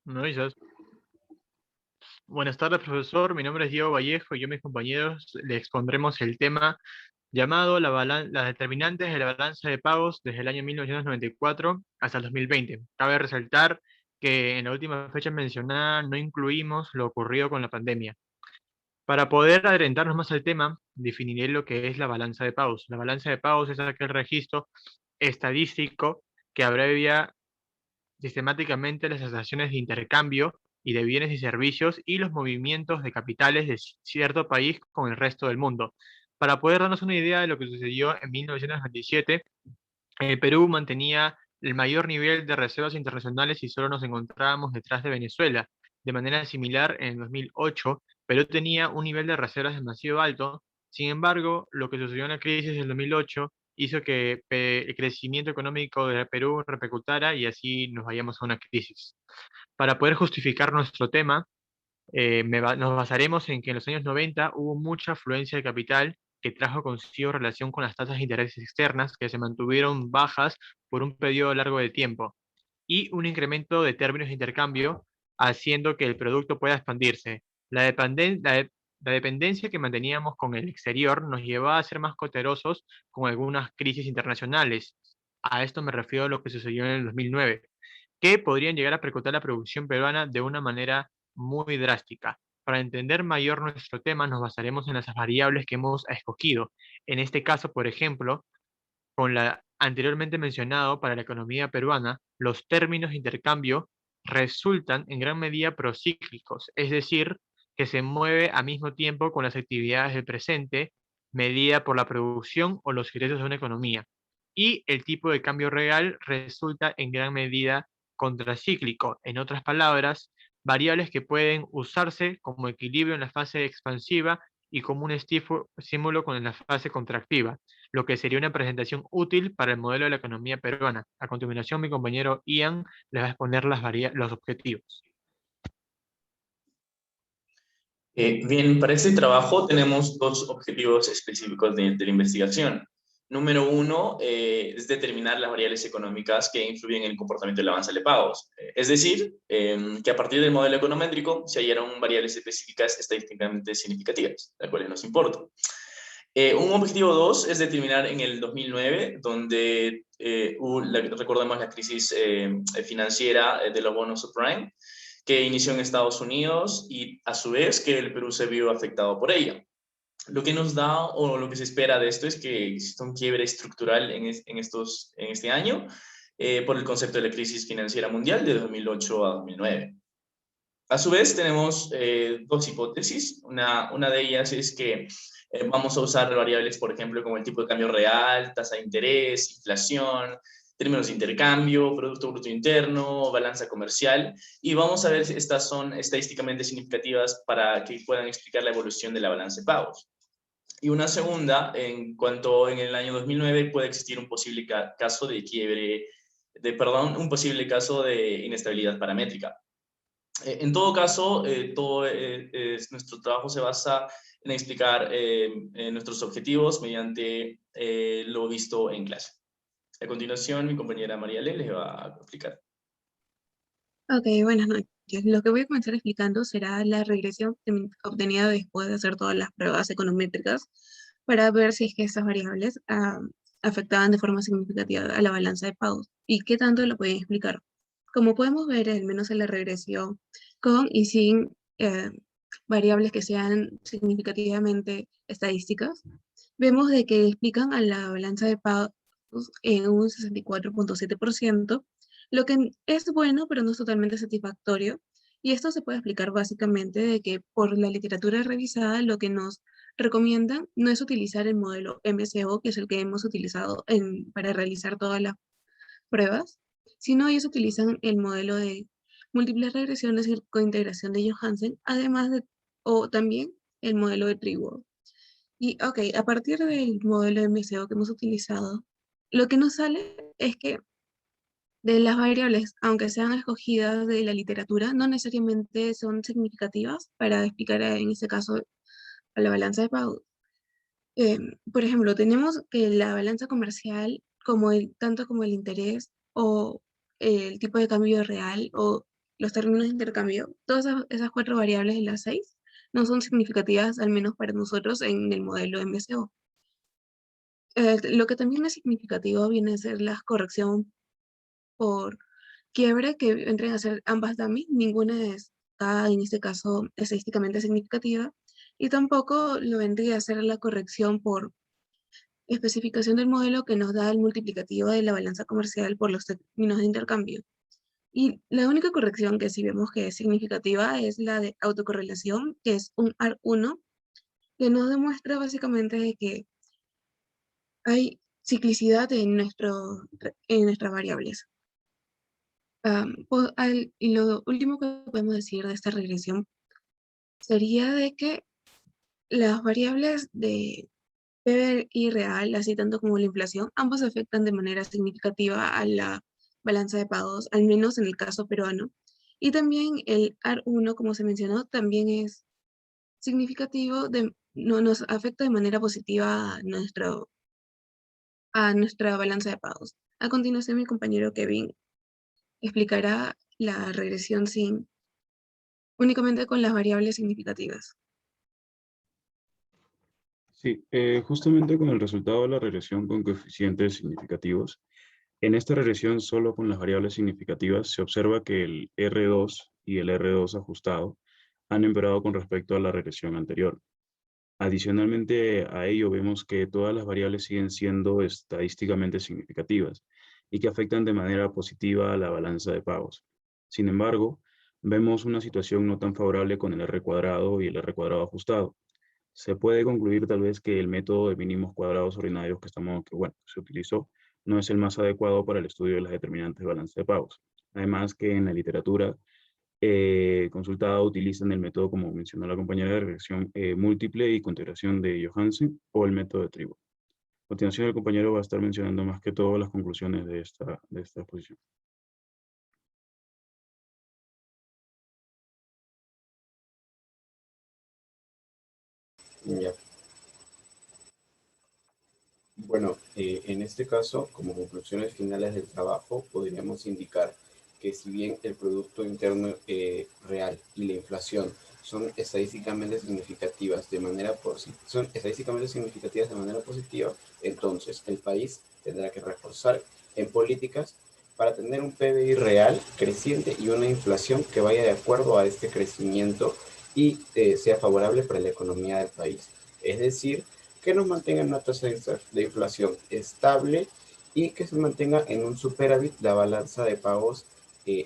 ¿Me avisas? Buenas tardes, profesor. Mi nombre es Diego Vallejo y yo y mis compañeros le expondremos el tema llamado las determinantes de la balanza de pagos desde el año 1994 hasta el 2020. Cabe resaltar que en la última fecha mencionada no incluimos lo ocurrido con la pandemia. Para poder adentrarnos más al tema, definiré lo que es la balanza de pagos. La balanza de pagos es aquel registro estadístico que abrevia sistemáticamente las transacciones de intercambio y de bienes y servicios y los movimientos de capitales de cierto país con el resto del mundo. Para poder darnos una idea de lo que sucedió en 1997, el Perú mantenía el mayor nivel de reservas internacionales y solo nos encontrábamos detrás de Venezuela. De manera similar, en 2008, Perú tenía un nivel de reservas demasiado alto. Sin embargo, lo que sucedió en la crisis del 2008 hizo que el crecimiento económico de Perú repercutara y así nos vayamos a una crisis. Para poder justificar nuestro tema, nos basaremos en que en los años 90 hubo mucha afluencia de capital que trajo consigo relación con las tasas de interés externas que se mantuvieron bajas por un periodo largo de tiempo y un incremento de términos de intercambio haciendo que el producto pueda expandirse. La dependencia que manteníamos con el exterior nos llevaba a ser más cautelosos con algunas crisis internacionales. A esto me refiero a lo que sucedió en el 2009, que podrían llegar a percutar la producción peruana de una manera muy drástica. Para entender mayor nuestro tema, nos basaremos en las variables que hemos escogido. En este caso, por ejemplo, con la anteriormente mencionado para la economía peruana, los términos de intercambio resultan en gran medida procíclicos, es decir, que se mueve al mismo tiempo con las actividades del presente, medida por la producción o los ingresos de una economía. Y el tipo de cambio real resulta en gran medida contracíclico. En otras palabras, variables que pueden usarse como equilibrio en la fase expansiva y como un estímulo con la fase contractiva, lo que sería una presentación útil para el modelo de la economía peruana. A continuación, mi compañero Ian les va a exponer los objetivos. Bien, para este trabajo tenemos dos objetivos específicos de la investigación. Número uno es determinar las variables económicas que influyen en el comportamiento del avance de pagos. Es decir, que a partir del modelo econométrico se hallaron variables específicas estadísticamente significativas, las cuales nos importan. Un objetivo dos es determinar en el 2009, donde recordemos la crisis financiera de los bonos subprime, que inició en Estados Unidos y a su vez que el Perú se vio afectado por ella. Lo que nos da o lo que se espera de esto es que exista un quiebre estructural en este año por el concepto de la crisis financiera mundial de 2008 a 2009. A su vez, tenemos dos hipótesis. Una de ellas es que vamos a usar variables, por ejemplo, como el tipo de cambio real, tasa de interés, inflación, términos de intercambio, Producto Bruto Interno, balanza comercial, y vamos a ver si estas son estadísticamente significativas para que puedan explicar la evolución de la balanza de pagos. Y una segunda, en cuanto en el año 2009 puede existir un posible caso de quiebre, un posible caso de inestabilidad paramétrica. En todo caso, nuestro trabajo se basa en explicar nuestros objetivos mediante lo visto en clase. A continuación, mi compañera María Le les va a explicar. Ok, buenas noches. Lo que voy a comenzar explicando será la regresión obtenida después de hacer todas las pruebas econométricas para ver si es que estas variables afectaban de forma significativa a la balanza de pagos y qué tanto lo pueden explicar. Como podemos ver, al menos en la regresión, con y sin variables que sean significativamente estadísticas, vemos de que explican a la balanza de pagos en un 64,7%, lo que es bueno, pero no es totalmente satisfactorio. Y esto se puede explicar básicamente de que por la literatura revisada lo que nos recomiendan no es utilizar el modelo MCO, que es el que hemos utilizado para realizar todas las pruebas, sino ellos utilizan el modelo de múltiples regresiones y cointegración de Johansen, además de, o también el modelo de Triwell. Y ok, a partir del modelo MCO que hemos utilizado, lo que nos sale es que de las variables, aunque sean escogidas de la literatura, no necesariamente son significativas para explicar en este caso a la balanza de pagos. Por ejemplo, tenemos que la balanza comercial, tanto como el interés o el tipo de cambio real o los términos de intercambio, todas esas cuatro variables de las seis no son significativas, al menos para nosotros, en el modelo MCO. Lo que también es significativo viene a ser la corrección por quiebre, que vendrían a ser ambas dummy. Ninguna está, en este caso, estadísticamente significativa, y tampoco lo vendría a ser la corrección por especificación del modelo, que nos da el multiplicativo de la balanza comercial por los términos de intercambio. Y la única corrección que sí vemos que es significativa es la de autocorrelación, que es un AR1, que nos demuestra básicamente de que hay ciclicidad en nuestras variables. Y lo último que podemos decir de esta regresión sería de que las variables de PBI real, así tanto como la inflación, ambos afectan de manera significativa a la balanza de pagos, al menos en el caso peruano. Y también el AR1, como se mencionó, también es significativo, no, nos afecta de manera positiva a nuestra balanza de pagos. A continuación, mi compañero Kevin explicará la regresión únicamente con las variables significativas. Sí, justamente con el resultado de la regresión con coeficientes significativos, en esta regresión solo con las variables significativas se observa que el R2 y el R2 ajustado han empeorado con respecto a la regresión anterior. Adicionalmente a ello vemos que todas las variables siguen siendo estadísticamente significativas y que afectan de manera positiva a la balanza de pagos. Sin embargo, vemos una situación no tan favorable con el R cuadrado y el R cuadrado ajustado. Se puede concluir tal vez que el método de mínimos cuadrados ordinarios que se utilizó no es el más adecuado para el estudio de las determinantes de balance de pagos. Además que en la literatura consultada utilizan el método, como mencionó la compañera, de regresión múltiple y con integración de Johansen o el método de tribu. A continuación, el compañero va a estar mencionando más que todo las conclusiones de esta exposición. Ya. Bueno, en este caso, como conclusiones finales del trabajo, podríamos indicar que si bien el Producto Interno Real y la inflación son estadísticamente significativas de manera positiva, entonces el país tendrá que reforzar en políticas para tener un PBI real creciente y una inflación que vaya de acuerdo a este crecimiento y sea favorable para la economía del país. Es decir, que nos mantenga en una tasa de inflación estable y que se mantenga en un superávit la balanza de pagos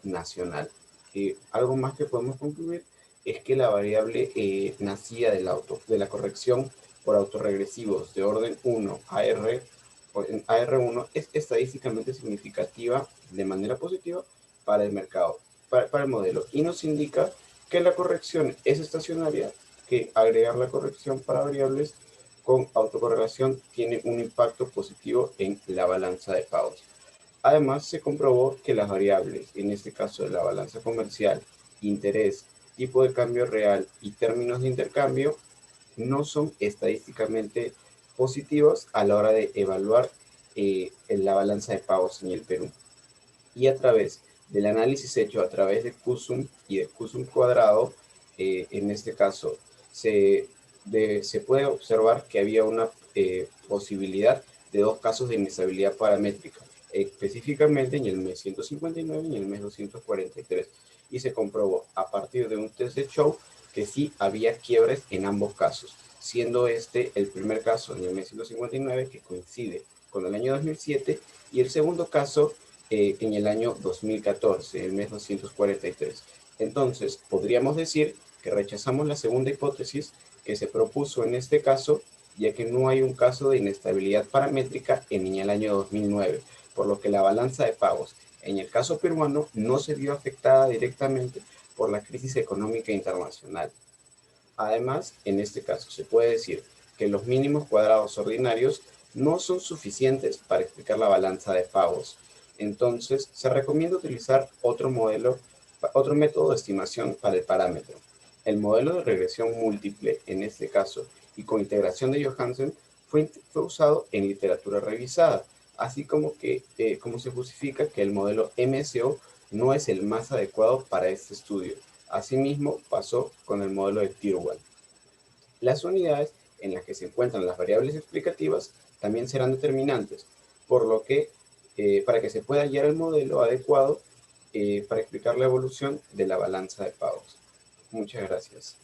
nacional. Algo más que podemos concluir es que la variable nacida de la corrección por autorregresivos de orden 1 en AR1 es estadísticamente significativa de manera positiva para el mercado, para el modelo, y nos indica que la corrección es estacionaria, que agregar la corrección para variables con autocorrelación tiene un impacto positivo en la balanza de pagos. Además, se comprobó que las variables, en este caso de la balanza comercial, interés, tipo de cambio real y términos de intercambio, no son estadísticamente positivas a la hora de evaluar en la balanza de pagos en el Perú. Y a través del análisis hecho a través de QSUM y de QSUM cuadrado, en este caso, se puede observar que había una posibilidad de dos casos de inestabilidad paramétrica, específicamente en el mes 159 y en el mes 243. Y se comprobó a partir de un test de Chow que sí había quiebres en ambos casos, siendo este el primer caso en el mes 159 que coincide con el año 2007 y el segundo caso en el año 2014, el mes 243. Entonces, podríamos decir que rechazamos la segunda hipótesis que se propuso en este caso, ya que no hay un caso de inestabilidad paramétrica en el año 2009, por lo que la balanza de pagos en el caso peruano no se vio afectada directamente por la crisis económica internacional. Además, en este caso se puede decir que los mínimos cuadrados ordinarios no son suficientes para explicar la balanza de pagos. Entonces, se recomienda utilizar otro método de estimación para el parámetro. El modelo de regresión múltiple, en este caso, y con integración de Johansen, fue usado en literatura revisada, así como se justifica que el modelo MSO no es el más adecuado para este estudio. Asimismo, pasó con el modelo de Tier 1. Las unidades en las que se encuentran las variables explicativas también serán determinantes, por lo que para que se pueda hallar el modelo adecuado para explicar la evolución de la balanza de pagos. Muchas gracias.